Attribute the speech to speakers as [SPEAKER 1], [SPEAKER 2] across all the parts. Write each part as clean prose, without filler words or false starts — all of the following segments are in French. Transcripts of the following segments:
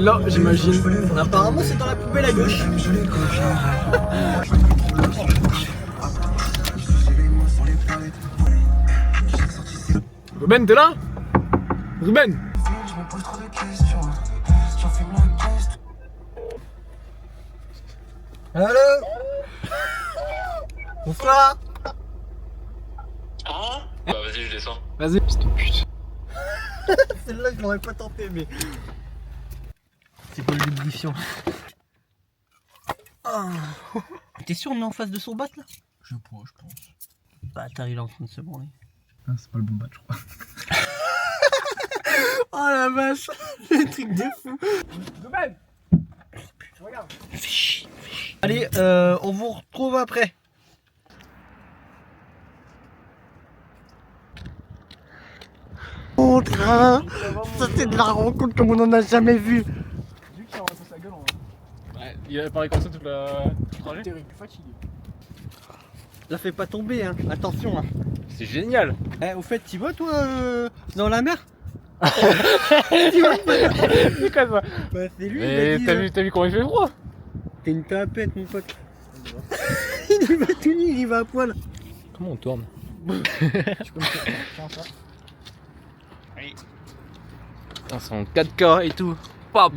[SPEAKER 1] là, j'imagine.
[SPEAKER 2] Apparemment, c'est dans la poubelle à gauche.
[SPEAKER 1] Ruben, t'es là? Ruben!
[SPEAKER 2] Allô? Bonsoir.
[SPEAKER 3] Ah bah vas-y, je descends.
[SPEAKER 1] Vas-y, petite pute.
[SPEAKER 2] Celle-là, je l'aurais pas tenté, mais... C'est pas le lubrifiant. Ah. T'es sûr, on est en face de son bat, là?
[SPEAKER 1] Je pense.
[SPEAKER 2] Bah, il est en train de se branler.
[SPEAKER 1] Ah, c'est pas le bon bat, je crois.
[SPEAKER 2] Oh la vache. Le truc de fou.
[SPEAKER 1] Ruben! Regarde.
[SPEAKER 2] Fais chier. Allez, on vous retrouve après. Oh, train. Ça, c'est de la rencontre comme on en a jamais vu.
[SPEAKER 1] Vu qu'il a rentré sa gueule en vrai. Ouais, il a parlé comme ça tout le trajet. T'es fatigué.
[SPEAKER 2] La fais pas tomber, hein. Attention, hein.
[SPEAKER 1] C'est génial!
[SPEAKER 2] Eh, au fait, tu vas, toi, dans la mer?
[SPEAKER 1] C'est quoi ça?
[SPEAKER 2] Bah, c'est lui,
[SPEAKER 1] Mais
[SPEAKER 2] il a dit,
[SPEAKER 1] t'as vu comment il fait froid?
[SPEAKER 2] T'es une tapette, mon pote. Il y va tout nu, il y va à poil.
[SPEAKER 1] Comment on tourne?
[SPEAKER 2] Tu peux me faire ça?
[SPEAKER 1] Putain, c'est en 4K et tout. Pa.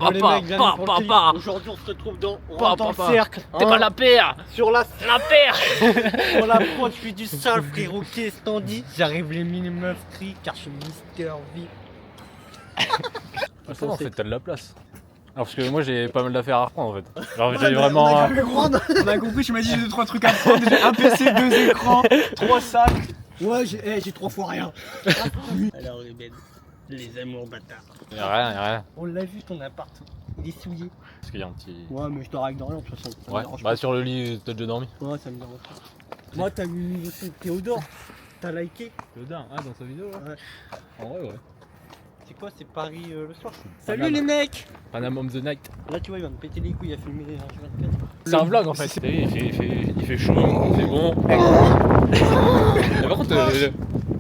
[SPEAKER 2] Aujourd'hui, on se retrouve dans
[SPEAKER 1] Pa.
[SPEAKER 2] cercle.
[SPEAKER 1] T'es pas la paire!
[SPEAKER 2] Sur la
[SPEAKER 1] paire!
[SPEAKER 2] Pour la prod, je suis du sale, frérot. Qu'est-ce qu'on dit? J'arrive les mini meufs cri car je suis Mister V.
[SPEAKER 1] Ça va, en fait, t'as de la place. Alors, parce que moi j'ai pas mal d'affaires à reprendre en fait. Alors, j'ai vraiment.
[SPEAKER 2] On a compris, tu m'as dit j'ai 2-3 trucs à prendre. J'ai un PC, 2 écrans, 3 sacs. Ouais, j'ai 3 fois rien. Alors, Ruben, les amours bâtards.
[SPEAKER 1] Y'a rien.
[SPEAKER 2] On l'a vu ton appart. Il est souillé.
[SPEAKER 1] Parce qu'il y a un petit.
[SPEAKER 2] Ouais, mais je te règle de rien de toute façon. Ça me
[SPEAKER 1] Ouais,
[SPEAKER 2] dérange
[SPEAKER 1] bah
[SPEAKER 2] pas.
[SPEAKER 1] sur le lit, t'as déjà dormi.
[SPEAKER 2] Ouais, ça me dérange pas. Moi, t'as vu aussi Théodore. T'as liké.
[SPEAKER 1] Théodore, ah, dans sa vidéo là?
[SPEAKER 2] Ouais.
[SPEAKER 1] En vrai, ouais.
[SPEAKER 2] C'est quoi, c'est Paris le soir?
[SPEAKER 1] Panama.
[SPEAKER 2] Salut les mecs.
[SPEAKER 1] Panama of the Night.
[SPEAKER 2] Là, tu vois, il va me péter les couilles à filmer les H24.
[SPEAKER 1] C'est un vlog en fait. Il fait chaud, c'est bon. Mais par contre,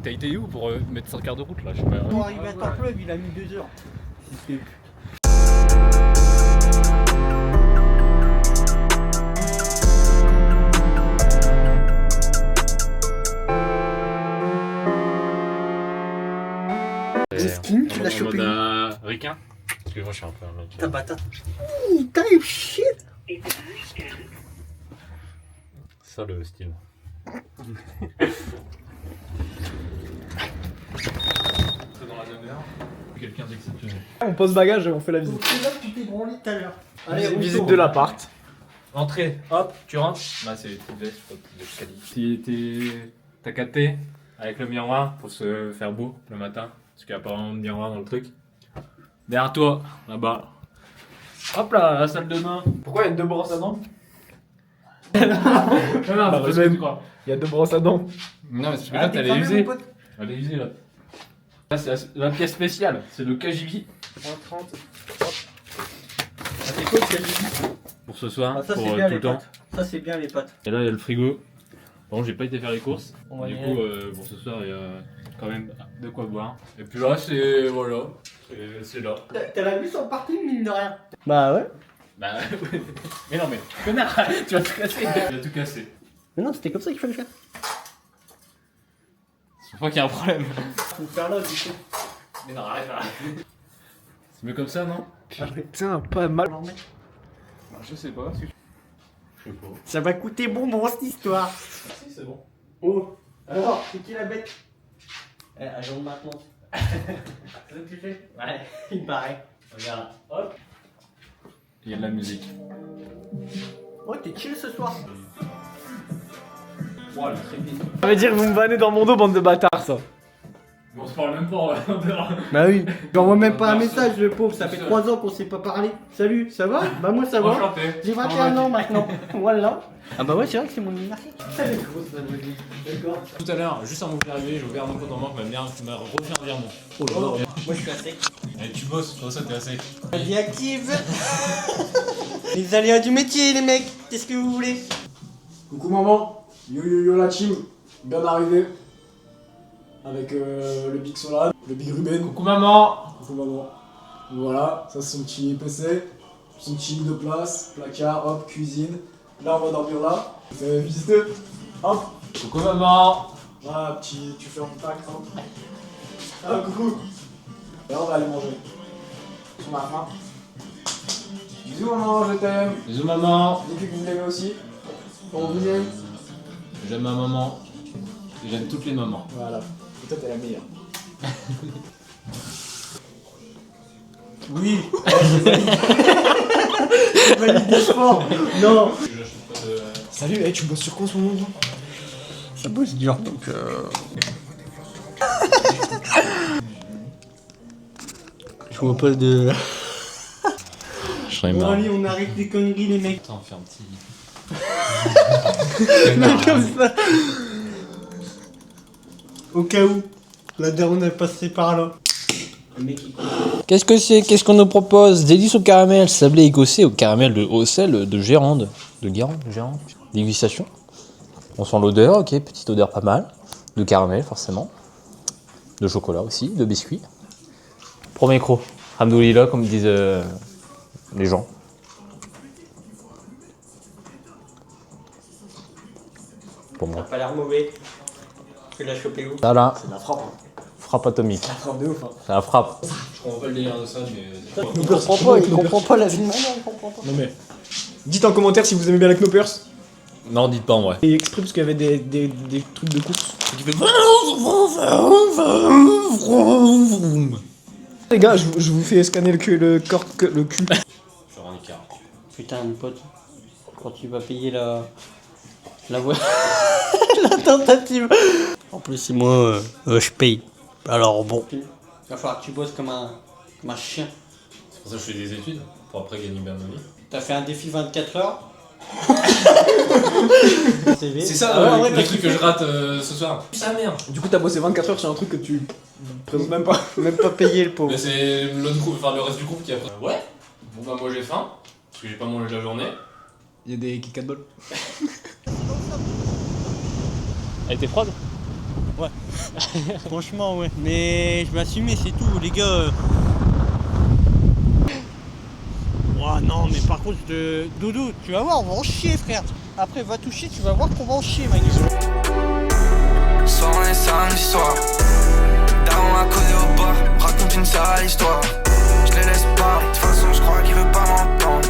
[SPEAKER 1] t'as été où pour mettre 5 heures de route là? Je sais pas.
[SPEAKER 2] Pour arriver à Templeuve, il a mis 2 heures. C'était... Skin, tu l'as chopé.
[SPEAKER 1] Ricain. Parce que moi je suis un peu un mec.
[SPEAKER 2] Ta patate. Ouh, type shit.
[SPEAKER 1] C'est ça le style. C'est dans la demeure. Quelqu'un d'exceptionnel.
[SPEAKER 4] On pose bagage et on fait la visite.
[SPEAKER 2] C'est là que tu t'es branlé tout à l'heure. Allez,
[SPEAKER 4] Visite de l'appart.
[SPEAKER 1] Entrée, hop, tu rentres. Là c'est les petites vestes, je crois, de quali. T'as capté avec le miroir pour se faire beau le matin. Parce qu'il n'y a pas vraiment de miroir dans le truc. Derrière toi, là-bas. Hop là, la salle de bain.
[SPEAKER 4] Pourquoi il y a 2 brosses à dents?
[SPEAKER 1] Non, c'est parce que tu crois.
[SPEAKER 4] Il y a 2 brosses à dents.
[SPEAKER 1] Non, mais c'est parce que là, t'as les usées. Elle est usée là. Là, c'est la pièce spéciale. C'est le KGB.
[SPEAKER 2] 1,30. Ah, c'est quoi le KGB?
[SPEAKER 1] Pour ce soir,
[SPEAKER 2] Ah, ça,
[SPEAKER 1] pour
[SPEAKER 2] c'est bien
[SPEAKER 1] tout
[SPEAKER 2] les
[SPEAKER 1] le temps.
[SPEAKER 2] pâtes. Ça, c'est bien les pâtes.
[SPEAKER 1] Et là, il y a le frigo. Bon, j'ai pas été faire les courses.
[SPEAKER 2] On va
[SPEAKER 1] Du
[SPEAKER 2] y
[SPEAKER 1] coup, pour ce soir, il y a quand même de quoi boire. Et puis là, c'est. Voilà. C'est là.
[SPEAKER 2] T'as la vue sur le parking, mine de rien. Bah ouais.
[SPEAKER 1] Bah, ouais. Mais non, mais. Connard, tu vas tout casser. Tu vas tout casser.
[SPEAKER 2] Mais non, c'était comme ça qu'il fallait faire.
[SPEAKER 1] Je crois qu'il y a un problème.
[SPEAKER 2] Faut faire là, du coup.
[SPEAKER 1] Mais non, arrête. C'est mieux comme ça, non?
[SPEAKER 4] Putain, pas mal.
[SPEAKER 1] Bah, je sais pas. Je sais pas.
[SPEAKER 2] Ça va coûter bonbon cette histoire.
[SPEAKER 1] Si, c'est bon.
[SPEAKER 2] Oh. Alors, c'est qui la bête? Eh, agent de maintenance. C'est ça que tu fais? Ouais, il paraît. Regarde là. Hop.
[SPEAKER 1] Il y a de la musique.
[SPEAKER 2] Oh, t'es chill ce soir.
[SPEAKER 1] Oh, le crédit.
[SPEAKER 4] Ça veut dire que vous me vannez dans mon dos, bande de bâtards, ça.
[SPEAKER 1] Mais on se parle même pas,
[SPEAKER 2] Bah oui. J'envoie même pas un message, le pauvre. Ça fait 3 ans qu'on s'est pas parlé. Salut, ça va? Bah moi ça va.
[SPEAKER 1] Enchanté.
[SPEAKER 2] J'ai 21 ans maintenant. Voilà. Ah bah ouais, c'est vrai que c'est mon anniversaire. Elle est grosse la vraie. D'accord.
[SPEAKER 1] Tout à l'heure, juste avant que j'arrive, j'ai ouvert mon compte en banque, tu m'as refait un virement. Oh là
[SPEAKER 2] Oh,
[SPEAKER 1] là.
[SPEAKER 2] moi je suis à sec.
[SPEAKER 1] Et tu bosses, toi ça t'es à sec.
[SPEAKER 2] Vie active. Les aléas du métier, les mecs. Qu'est-ce que vous voulez?
[SPEAKER 4] Coucou maman, yo la team, bien arrivé. Avec le Big Solade, le Big Ruben.
[SPEAKER 1] Coucou maman.
[SPEAKER 4] Coucou maman. Voilà, ça c'est son petit PC, son petit lit de place, placard, hop, cuisine. Là on va dormir là. Vous avez visité. Hop.
[SPEAKER 1] Coucou maman.
[SPEAKER 4] Voilà, petit, tu fermes le pack, hop. Ah, coucou. Là on va aller manger. On a faim. Bisous maman, je t'aime.
[SPEAKER 1] Bisous maman.
[SPEAKER 4] Dites que vous l'aimez aussi. On vous aime.
[SPEAKER 1] J'aime ma maman. J'aime toutes les mamans.
[SPEAKER 4] Voilà. Et toi t'es la meilleure. Oui. Je valide des sports. Non. Salut, hey, tu bosses sur quoi en ce moment toi?
[SPEAKER 2] Ça bosse dur donc je vois pas de.
[SPEAKER 1] Je serais
[SPEAKER 2] Bon
[SPEAKER 1] marre.
[SPEAKER 2] allez, on arrête les conneries les mecs.
[SPEAKER 1] Attends, fais un petit.
[SPEAKER 2] Comme ça. Au cas où la daronne est passée par là.
[SPEAKER 3] Qu'est-ce que c'est? Qu'est-ce qu'on nous propose? Délices au caramel, sablé écossais au caramel au sel de Gérande. De Guérande, Gérande. Dégustation. On sent l'odeur, ok, petite odeur pas mal. De caramel, forcément. De chocolat aussi, de biscuits. Premier croc. Hamdoulillah, comme disent les gens. Pour moi.
[SPEAKER 2] Pas l'air mauvais. Tu l'as chopé où?
[SPEAKER 3] Ça là,
[SPEAKER 4] C'est de la frappe. Hein.
[SPEAKER 3] frappe atomique.
[SPEAKER 4] La frappe de ouf. Hein.
[SPEAKER 3] C'est la frappe.
[SPEAKER 1] Je comprends pas le délire de ça, mais.
[SPEAKER 2] Il comprend pas, il comprend pas la vie de maman, il comprend pas.
[SPEAKER 4] Non mais. Dites en commentaire si vous aimez bien la Knoppers.
[SPEAKER 3] Non, dites pas en vrai.
[SPEAKER 4] Et exprès parce qu'il y avait des trucs de course. Les gars, je vous fais scanner le cul.
[SPEAKER 1] Je suis un écart.
[SPEAKER 2] Putain, mon pote, quand tu vas payer la voie, la tentative. En plus, c'est moi, je paye. Alors bon. Il va falloir que tu bosses comme un chien.
[SPEAKER 1] C'est pour ça que je fais des études, pour après gagner bien ma vie.
[SPEAKER 2] T'as fait un défi 24 heures.
[SPEAKER 1] C'est ça, le truc que je rate ce soir. Ça merde.
[SPEAKER 4] Du coup, t'as bossé 24 heures sur un truc que tu présentes même pas.
[SPEAKER 2] Même pas payé le pauvre.
[SPEAKER 1] Mais c'est l'autre groupe, enfin le reste du groupe qui a pris. Ouais. Bon bah moi j'ai faim, parce que j'ai pas mangé la journée.
[SPEAKER 4] Il y a des Kit Ball.
[SPEAKER 3] Elle était froide?
[SPEAKER 2] Franchement, ouais. Mais je vais assumer, c'est tout, les gars. Oh non, mais par contre, Dodo, tu vas voir, on va en chier, frère. Après, va toucher, tu vas voir qu'on va en chier, ma gueule.
[SPEAKER 5] Soir et samedi soir, Daron à côté au bar, raconte une sale histoire. Je les laisse parler, de toute façon je crois qu'il veut pas m'entendre.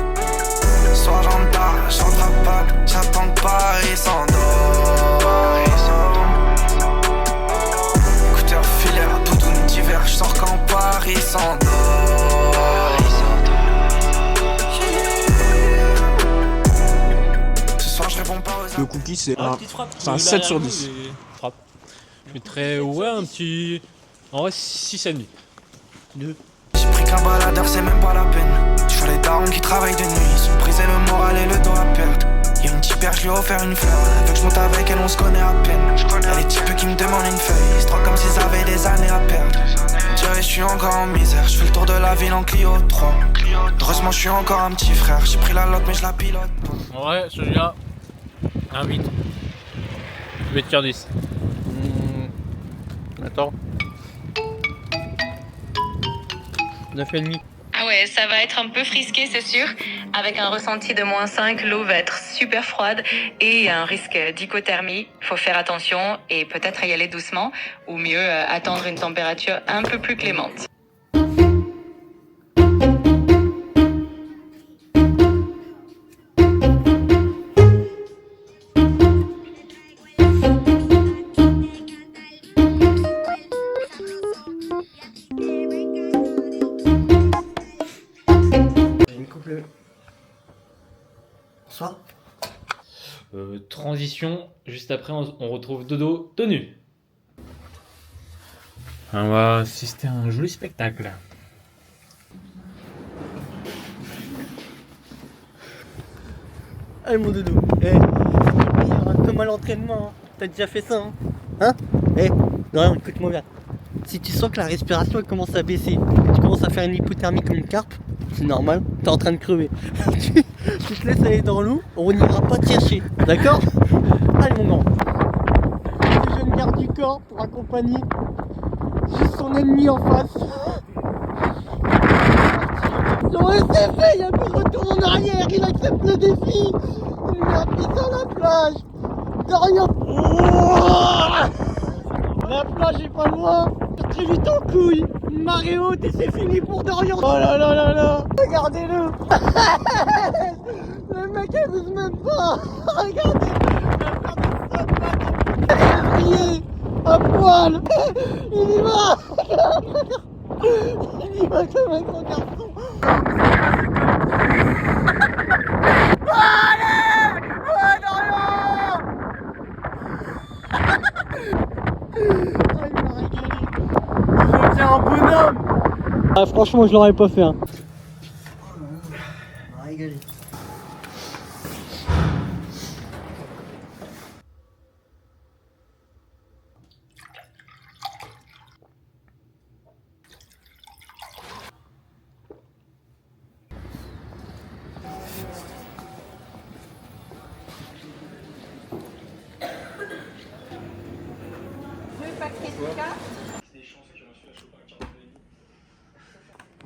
[SPEAKER 5] Soir j'entre à Pâques, j'attends que Paris s'endort. Écouteurs filaire, doudoune d'hiver, je sors quand Paris s'endort. Ce soir je réponds pas aux
[SPEAKER 4] Le cookie, c'est un.
[SPEAKER 3] Petite frappe.
[SPEAKER 4] C'est un 7 sur 10.
[SPEAKER 3] Frappe. Je mettrais, ouais, un petit. En vrai, 6,5.
[SPEAKER 5] J'ai pris qu'un baladeur, c'est même pas la peine. Tu vois les darons qui travaillent de nuit, ils sont brisés le moral et le dos à perdre. Y'a une typère, je lui ai offert une fleur. Elle veut que je monte avec elle, on se connaît à peine. Y'a les types qui me demandent une feuille, ils se droguent comme s'ils avaient des années à perdre. On dirait que je suis encore en misère, je fais le tour de la ville en Clio 3. Heureusement je suis encore un petit frère, j'ai pris la loque mais je la pilote.
[SPEAKER 3] En vrai, celui-là, un 8. Je vais te faire 10. Attends. 9,5.
[SPEAKER 6] Ah ouais, ça va être un peu frisqué, c'est sûr. Avec un ressenti de -5, l'eau va être super froide et un risque d'hypothermie. Faut faire attention et peut-être y aller doucement ou mieux attendre une température un peu plus clémente.
[SPEAKER 2] Bonsoir.
[SPEAKER 3] Transition, juste après on retrouve Dodo tenu. On va assister à un joli spectacle.
[SPEAKER 2] Allez mon Dodo, comme à l'entraînement, hein. T'as déjà fait ça, hein? Non, écoute-moi bien. Si tu sens que la respiration elle commence à baisser, tu commences à faire une hypothermie comme une carpe, c'est normal, t'es en train de crever. tu te laisses aller dans l'eau, on n'ira pas te chercher, d'accord? Allez mon grand. Le jeune garde du corps pour accompagner juste son ennemi en face. Ouais, c'est fait, il n'y a plus de retour en arrière, il accepte le défi. Il lui a pris sur la plage. Dorian. La plage est pas loin. Très vite en couille. Marée haute et c'est fini pour Dorian. Oh là là là là. Regardez-le. Le mec abuse même pas. Regardez. Il est à poil. Il y va. Il y va comme un grand garçon. Allez. Ouais, Dorian. Ah, il m'a régalé. Je reviens un bonhomme. Ah, franchement, je l'aurais pas fait. Hein. Il m'a régalé.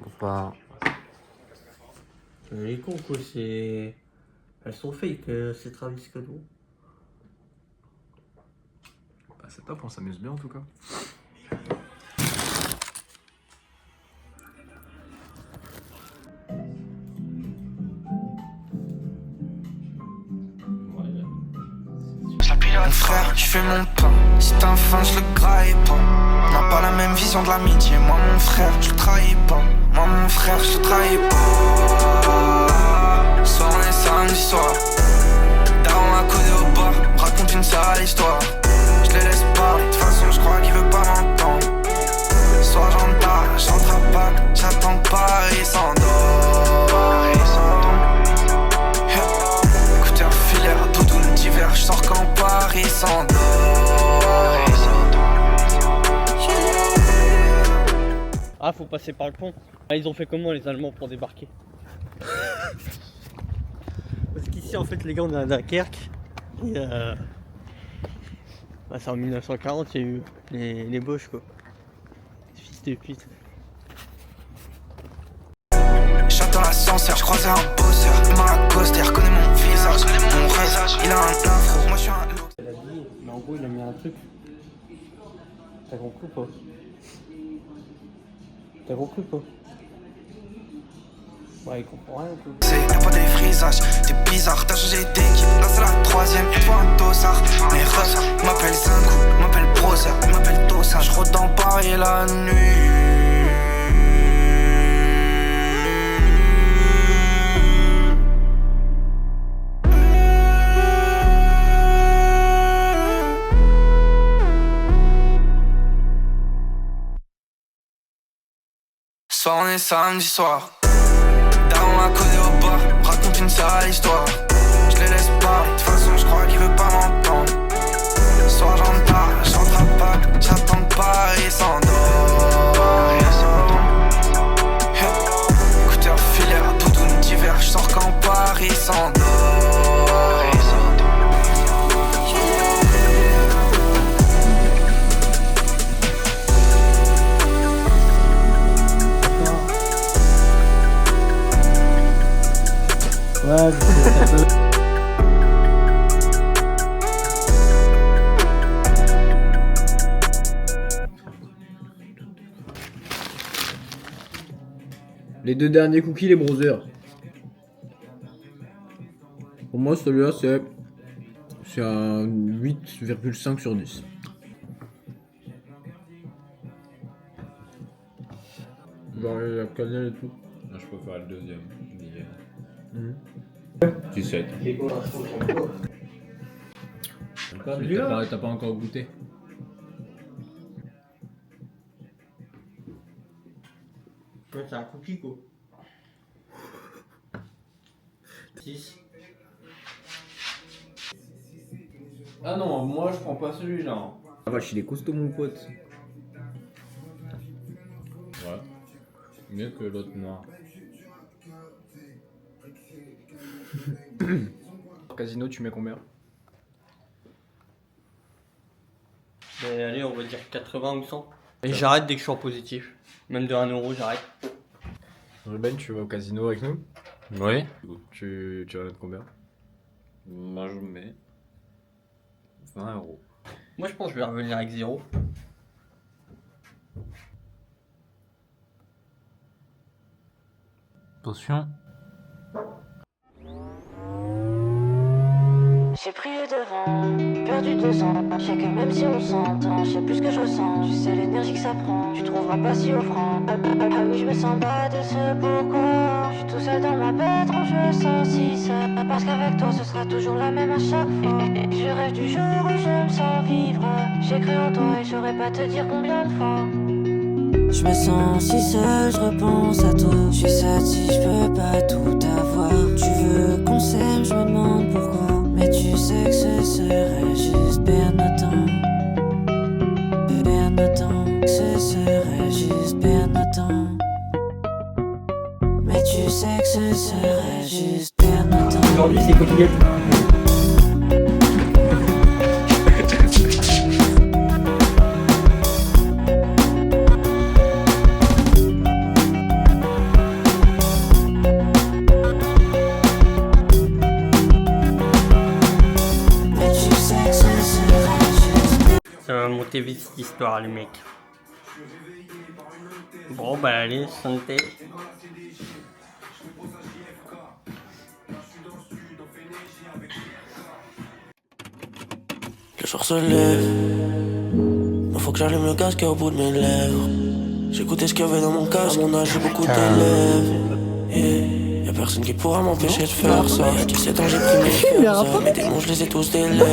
[SPEAKER 3] Bonsoir.
[SPEAKER 2] Les cons quoi, c'est... Elles sont fake, c'est Travis Scott.
[SPEAKER 1] Bah, c'est top, on s'amuse bien en tout cas.
[SPEAKER 5] Mon frère, je fais mon pain. Si t'as faim, je le graille pas. On n'a pas la même vision de l'amitié. Moi, mon frère, je le trahis pas. Moi, mon frère, je le trahis pas. Soir, on est samedi soir. Daron à côté au bar, me raconte une sale histoire. Je les laisse pas, de toute façon, je crois qu'il veut pas m'entendre. Soir, j'entre à Pâques, j'attends que Paris s'endort. Écouteurs filaire, doudoune d'hiver, je sors quand Paris s'endort.
[SPEAKER 2] Ah, faut passer par le pont. Ah, ils ont fait comment les Allemands pour débarquer? Parce qu'ici, en fait, les gars, on est à Dunkerque. Et bah, c'est en 1940, il y a eu les Boches, quoi. Fils de pute.
[SPEAKER 5] J'attends l'ascenseur, je croisais un bosseur. Il m'a accosté, reconnaît mon visage. Mon visage, il a un afro, moi je suis un loup.
[SPEAKER 2] Elle a dit, mais en gros, il a mis un truc. T'as compris ou pas? T'as compris ou pas? Ouais, il comprend rien, quoi.
[SPEAKER 5] Y'a pas des frisages, t'es bizarre, t'as changé d'équipe. Là c'est la troisième, et toi un dossard. Mes refs, ils m'appellent Zinkou, ils m'appellent Brother, ils m'appellent Dossard. Je rôde dans Paris la nuit. Soir on est samedi soir. Daron à côté au bar, me raconte une sale histoire. Je les laisse pas, de toute façon je crois qu'il veut pas m'entendre. Soir j'entre à Pâques, j'attends que Paris s'endort. Écouteurs filaire, doudoune d'hiver, je sors quand Paris s'endort.
[SPEAKER 2] Ouais, ça peut...
[SPEAKER 4] Les deux derniers cookies, les brothers. Pour moi, celui-là, c'est un 8,5 sur 10. Genre, la cannelle et tout.
[SPEAKER 1] Moi, je préfère le deuxième.
[SPEAKER 4] Mhm.
[SPEAKER 1] 17. T'as pas encore goûté?
[SPEAKER 2] Ouais, c'est un cookie, quoi. 6.
[SPEAKER 1] Ah non, moi je prends pas celui-là.
[SPEAKER 4] Ah vache, il est costaud, mon pote.
[SPEAKER 1] Ouais. Mieux que l'autre noir.
[SPEAKER 4] Casino, tu mets combien?
[SPEAKER 2] Mais allez, on va dire 80 ou 100. Et j'arrête dès que je suis en positif. Même de 1 euro, j'arrête.
[SPEAKER 4] Ruben, tu vas au casino avec nous?
[SPEAKER 1] Oui.
[SPEAKER 4] Tu vas mettre combien?
[SPEAKER 1] Moi, je mets 20 euros.
[SPEAKER 2] Moi je pense que je vais revenir avec 0.
[SPEAKER 1] Attention.
[SPEAKER 7] J'ai pris le devant, perdu 2 ans. Je sais que même si on s'entend, je sais plus ce que je ressens. Tu sais l'énergie que ça prend, tu trouveras pas si offrant. Ah oui, je me sens bas de ce pourquoi. Je suis tout seul dans ma bête, je sens si seul. Parce qu'avec toi, ce sera toujours la même à chaque fois. Je rêve du jour où je me sens vivre. J'ai cru en toi et je saurais pas te dire combien de fois. Je me sens si seul, je repense à toi. Je suis sad si je peux pas tout avoir. Tu veux qu'on s'aime, je me demande pourquoi. Mais tu sais que ce serait juste perdre notre temps. Perdre notre temps, que ce serait juste perdre notre temps. Mais tu sais que ce serait juste perdre notre temps.
[SPEAKER 2] Aujourd'hui c'est quotidien.
[SPEAKER 7] Mais tu sais que ce serait juste.
[SPEAKER 2] Ça va monter vite cette histoire les mecs. Bon bah allez, santé.
[SPEAKER 5] Le jour se lève, il faut que j'allume le gaz qui est au bout de mes lèvres. J'écoutais ce qu'il y avait dans mon casque, à mon âge j'ai beaucoup d'élèves. Y'a personne qui pourra m'empêcher de faire ça. Y'a 17 ans j'ai pris mes choses, mes démons je les ai tous délaissés.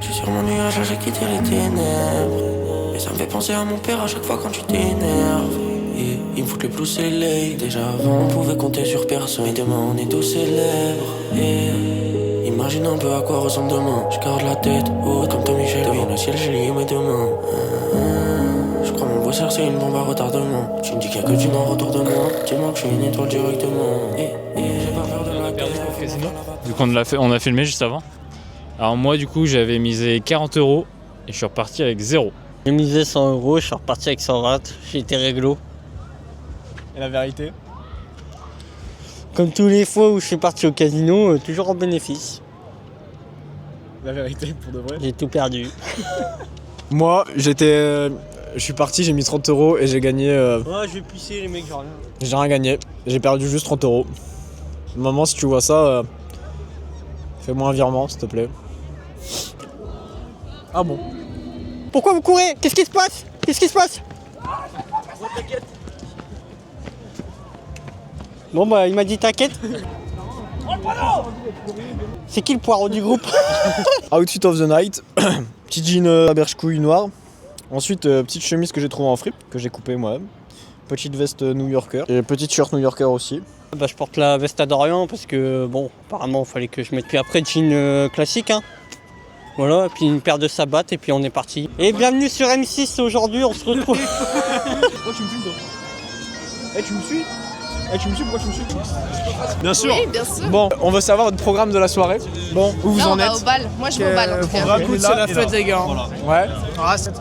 [SPEAKER 5] Je suis sur mon nuage, j'ai quitté les ténèbres. Et ça me fait penser à mon père à chaque fois quand tu t'énerves. Et il me fout le plus LA. Déjà avant on pouvait compter sur personne. Et demain on est tous célèbres. Et imagine un peu à quoi ressemble demain. Je garde la tête haute comme Tommy Shelby. Devant le ciel j'ai lié mes deux mains. Je crois mon bosseur c'est une bombe à retardement. Tu me dis qu'il y a que du noir autour de moi. Dis-moi que je suis une étoile directement. J'ai pas peur de la guerre.
[SPEAKER 1] Vu qu'on a filmé juste avant. Alors moi du coup j'avais misé 40 euros et je suis reparti avec 0.
[SPEAKER 2] J'ai misé 100 euros, je suis reparti avec 120. J'ai été réglo.
[SPEAKER 4] Et la vérité?
[SPEAKER 2] Comme tous les fois où je suis parti au casino, toujours en bénéfice.
[SPEAKER 4] La vérité, pour de vrai?
[SPEAKER 2] J'ai tout perdu.
[SPEAKER 4] Moi, je suis parti, j'ai mis 30 euros et j'ai gagné.
[SPEAKER 2] Ouais, je vais pisser les mecs, j'ai rien.
[SPEAKER 4] J'ai rien gagné. J'ai perdu juste 30 euros. Maman, si tu vois ça, fais-moi un virement, s'il te plaît. Ah bon?
[SPEAKER 2] Pourquoi vous courez? Qu'est-ce qui se passe? Qu'est-ce qui se passe? Bon bah il m'a dit t'inquiète. C'est qui le poireau du groupe?
[SPEAKER 4] Outfit of the night. Petit jean à berge-couille noir. Ensuite, petite chemise que j'ai trouvée en fripe, que j'ai coupée moi-même. Petite veste new-yorker. Et petite shirt new-yorker aussi.
[SPEAKER 2] Bah je porte la veste à Dorian parce que bon apparemment il fallait que je mette. Puis après jean classique hein. Voilà, et puis une paire de sabbats et puis on est parti. Et bienvenue sur M6 aujourd'hui, on se retrouve.
[SPEAKER 4] Pourquoi tu me filmes toi? Eh tu me suis? Eh tu me suis? Pourquoi tu me suis? Bien sûr.
[SPEAKER 8] Oui, bien sûr.
[SPEAKER 4] Bon, on veut savoir votre programme de la soirée. Bon, où vous
[SPEAKER 8] Là,
[SPEAKER 4] en
[SPEAKER 8] on va
[SPEAKER 4] êtes?
[SPEAKER 8] au bal. Moi, je vais au bal en tout cas.
[SPEAKER 4] Programme,
[SPEAKER 9] Écoute, c'est la fête, les gars.
[SPEAKER 4] Ouais.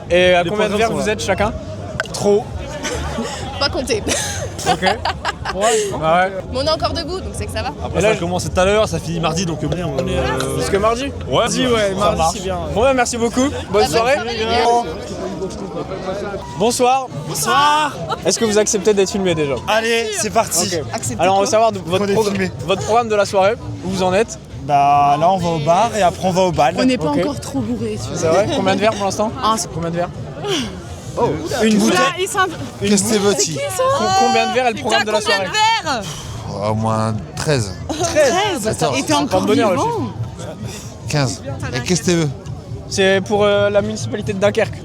[SPEAKER 4] Et à combien de verres vous êtes chacun? Trop.
[SPEAKER 8] Pas compter.
[SPEAKER 4] Ok. Ouais. Ouais.
[SPEAKER 8] Mais on est encore debout, donc c'est que ça va.
[SPEAKER 9] Après, ça a commencé tout à l'heure, ça finit mardi, donc bien.
[SPEAKER 4] Jusque mardi?
[SPEAKER 9] Ouais,
[SPEAKER 4] Mardi, ouais,
[SPEAKER 9] ça
[SPEAKER 4] mardi
[SPEAKER 9] marche.
[SPEAKER 4] c'est bien. Bon bah merci beaucoup. Bonne soirée.
[SPEAKER 8] les gars.
[SPEAKER 4] Bonsoir.
[SPEAKER 9] Bonsoir.
[SPEAKER 4] Est-ce que vous acceptez d'être filmé déjà?
[SPEAKER 9] Allez, c'est parti.
[SPEAKER 4] Ok. Alors on veut savoir votre programme de la soirée, où vous en êtes.
[SPEAKER 9] Bah là, on va au bar et après, on va au bal.
[SPEAKER 8] On n'est pas
[SPEAKER 4] Ok.
[SPEAKER 8] encore trop bourrés.
[SPEAKER 4] C'est vrai? Combien de verres pour l'instant? Combien de verres? Oh, une bouteille.
[SPEAKER 10] Qu'est-ce que c'est votre
[SPEAKER 4] Combien de verres est le programme de la soirée?
[SPEAKER 10] Au moins 13. 14.
[SPEAKER 8] Et t'es encore
[SPEAKER 4] Pas de bonheur, le
[SPEAKER 8] vivant.
[SPEAKER 4] chiffre.
[SPEAKER 10] 15. Et qu'est-ce que tu veux?
[SPEAKER 4] C'est pour la municipalité de Dunkerque.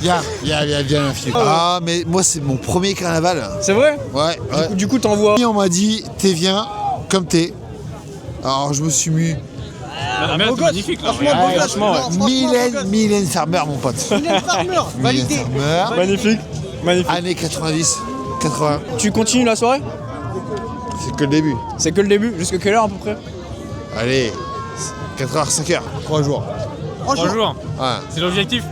[SPEAKER 10] Viens, ma fille. Ah, mais moi, c'est mon premier carnaval.
[SPEAKER 4] C'est vrai?
[SPEAKER 10] Ouais, ouais.
[SPEAKER 4] Du coup t'envoies.
[SPEAKER 10] On m'a dit, t'es viens comme t'es. Alors, je me suis mu.
[SPEAKER 1] La mer c'est magnifique là.
[SPEAKER 4] Franchement, ouais.
[SPEAKER 10] Mylène Farmer, mon pote. Mylène Farmer.
[SPEAKER 4] Magnifique. Magnifique.
[SPEAKER 10] Années 90, 80.
[SPEAKER 4] Tu continues la soirée?
[SPEAKER 10] C'est que le début.
[SPEAKER 4] C'est que le début. Jusqu'à quelle heure à peu près?
[SPEAKER 10] Allez, 4h, 5h. 3 jours.
[SPEAKER 1] 3 jours.
[SPEAKER 10] Ouais.
[SPEAKER 1] C'est l'objectif.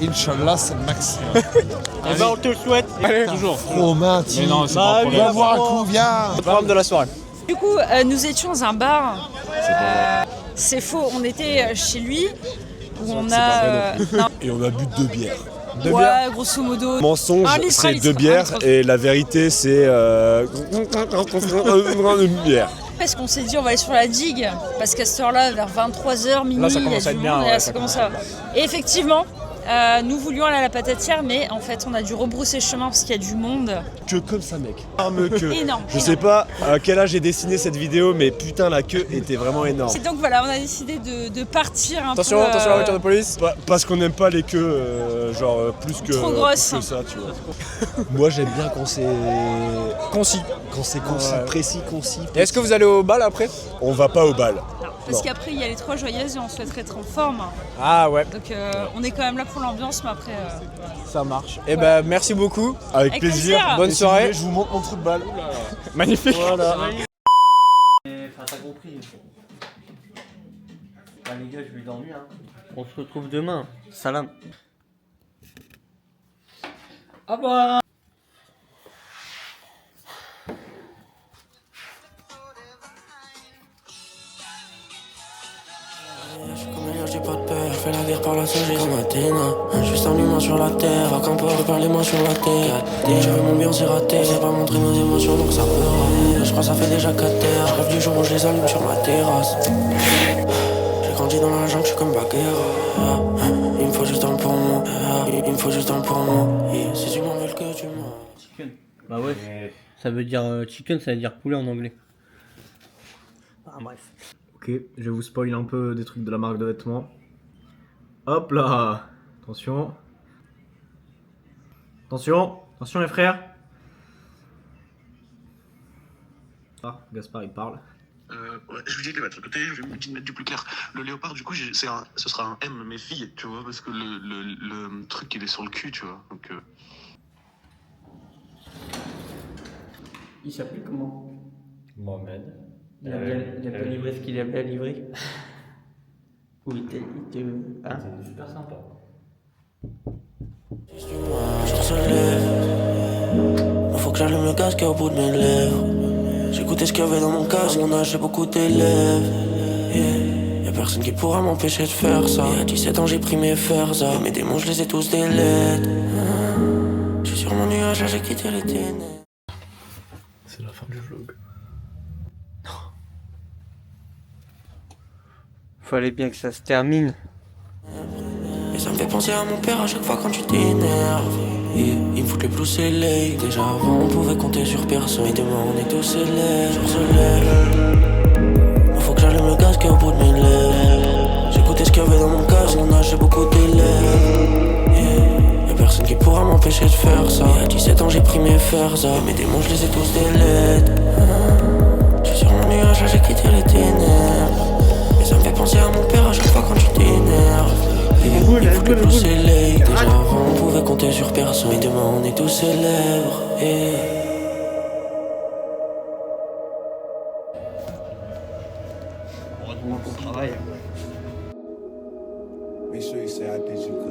[SPEAKER 10] Inch'Allah, c'est le maximum.
[SPEAKER 2] Eh ben, on te le souhaite.
[SPEAKER 4] Allez,
[SPEAKER 1] Toujours.
[SPEAKER 10] Romain,
[SPEAKER 1] Mais non, c'est
[SPEAKER 2] Bah,
[SPEAKER 1] pas pour
[SPEAKER 2] oui,
[SPEAKER 1] les-
[SPEAKER 10] viens boire un coup, viens.
[SPEAKER 4] Programme de la soirée.
[SPEAKER 11] Du coup, nous étions dans un bar. C'est faux, on était chez lui où on a. Non,
[SPEAKER 9] Et on a bu 2 bières.
[SPEAKER 11] ouais, grosso modo.
[SPEAKER 9] Mensonge,
[SPEAKER 11] Un litre,
[SPEAKER 9] c'est
[SPEAKER 11] un litre,
[SPEAKER 9] 2
[SPEAKER 11] un
[SPEAKER 9] bières
[SPEAKER 11] litre.
[SPEAKER 9] et la vérité, c'est une bière.
[SPEAKER 11] Parce qu'on s'est dit, on va aller sur la digue. Parce qu'à cette heure-là, vers 23h, minuit,
[SPEAKER 4] Là, ça
[SPEAKER 11] il y
[SPEAKER 4] commence
[SPEAKER 11] a
[SPEAKER 4] à
[SPEAKER 11] du
[SPEAKER 4] être bien,
[SPEAKER 11] monde, et
[SPEAKER 4] ouais,
[SPEAKER 11] là,
[SPEAKER 4] ça
[SPEAKER 11] ça commence à. Et effectivement, nous voulions aller à la patatière, mais en fait, on a dû rebrousser chemin parce qu'il y a du monde.
[SPEAKER 9] Que comme ça, mec. Énorme queue.
[SPEAKER 11] Énorme.
[SPEAKER 9] Je sais pas à quel âge j'ai dessiné cette vidéo, mais putain, la queue était vraiment énorme.
[SPEAKER 11] Et donc voilà, on a décidé de partir un
[SPEAKER 4] Attention,
[SPEAKER 11] peu.
[SPEAKER 4] attention à la voiture de police.
[SPEAKER 9] Parce qu'on n'aime pas les queues, plus que,
[SPEAKER 11] Trop grosses.
[SPEAKER 9] plus que ça, tu vois. Moi, j'aime bien quand c'est
[SPEAKER 4] Concis.
[SPEAKER 9] quand c'est concis,
[SPEAKER 4] Ouais.
[SPEAKER 9] précis, concis.
[SPEAKER 4] Et est-ce que vous allez au bal après?
[SPEAKER 9] On va pas au bal.
[SPEAKER 11] Parce
[SPEAKER 9] Non.
[SPEAKER 11] qu'après, il y a les 3 joyeuses et on souhaiterait être en forme.
[SPEAKER 4] Ah ouais,
[SPEAKER 11] Donc on est quand même là pour l'ambiance, mais après.
[SPEAKER 4] ça marche. Et ben merci beaucoup.
[SPEAKER 9] Avec
[SPEAKER 11] Avec
[SPEAKER 9] plaisir.
[SPEAKER 11] plaisir.
[SPEAKER 4] Bonne
[SPEAKER 9] Et si vous
[SPEAKER 4] soirée.
[SPEAKER 9] voulez, je vous montre mon trou de balle.
[SPEAKER 4] Magnifique.
[SPEAKER 2] Voilà. Enfin, t'as compris. Bah, les gars, je vais dormir. Hein. On se retrouve demain. Salam. Au revoir.
[SPEAKER 5] Je suis comme un j'ai pas de peur, je fais la guerre par la sagesse comme Athéna. Juste un humain sur la terre, à qu'importe, je parle les mains sur la terre. Je veux mon bien, c'est raté, j'ai pas montré nos émotions donc ça peut rater. Je crois que ça fait déjà 4 terres, je rêve du jour où je les allume sur ma terrasse. J'ai grandi dans la jungle, je suis comme Bagheera. Il me faut juste un pour moi, il me faut juste un pour moi. Et si tu m'en veux que tu m'en.
[SPEAKER 2] Chicken. Bah ouais. Ça veut dire chicken, ça veut dire poulet en anglais. Ah bref.
[SPEAKER 4] Ok, je vais vous spoil un peu des trucs de la marque de vêtements. Hop là. Attention. Attention. Attention les frères. Ah, Gaspard il parle.
[SPEAKER 12] Ouais, je lui dis de les mettre de côté, je vais me mettre du plus clair. Le léopard, du coup, ce sera un M, mes filles, tu vois, parce que le truc, il est sur le cul, tu vois. Donc,
[SPEAKER 2] Il s'appelle comment?
[SPEAKER 1] Mohamed.
[SPEAKER 2] Il a bien livré ce qu'il avait à livrer. Oui, hein?
[SPEAKER 1] C'est super sympa.
[SPEAKER 5] Jour se lève, faut que j'allume le casque au bout de mes lèvres. J'écoutais ce qu'il y avait dans mon casque, mon âge j'ai beaucoup d'élèves. Y'a personne qui pourra m'empêcher de faire ça. Et à 17 ans j'ai pris mes fers, mes démons je les ai tous délaid. Je suis sur mon nuage, là j'ai quitté les ténèbres.
[SPEAKER 1] C'est la fin du vlog.
[SPEAKER 2] Fallait bien que ça se termine.
[SPEAKER 5] Et ça me fait penser à mon père à chaque fois quand tu t'énerves. Il me fout les blues scellés. Déjà avant on pouvait compter sur personne. Mais demain on est tous élèves. Jour se lève, faut que j'allume le casque au bout de mes lèvres. J'écoutais ce qu'il y avait dans mon casque, mon âge j'ai beaucoup d'élèves. Y'a personne qui pourra m'empêcher de faire ça. Et à 17 ans j'ai pris mes fers, mes démons je les ai tous délaid. Je suis sur mon nuage, là j'ai quitté les ténèbres. Et ça me fait penser à mon père à chaque fois quand tu t'énerves. Il faut que le plus scellé. Déjà avant on pouvait compter sur personne. Mais demain on est tous célèbres.
[SPEAKER 2] Heureusement qu'on travaille.
[SPEAKER 13] Make sure you say I did you good.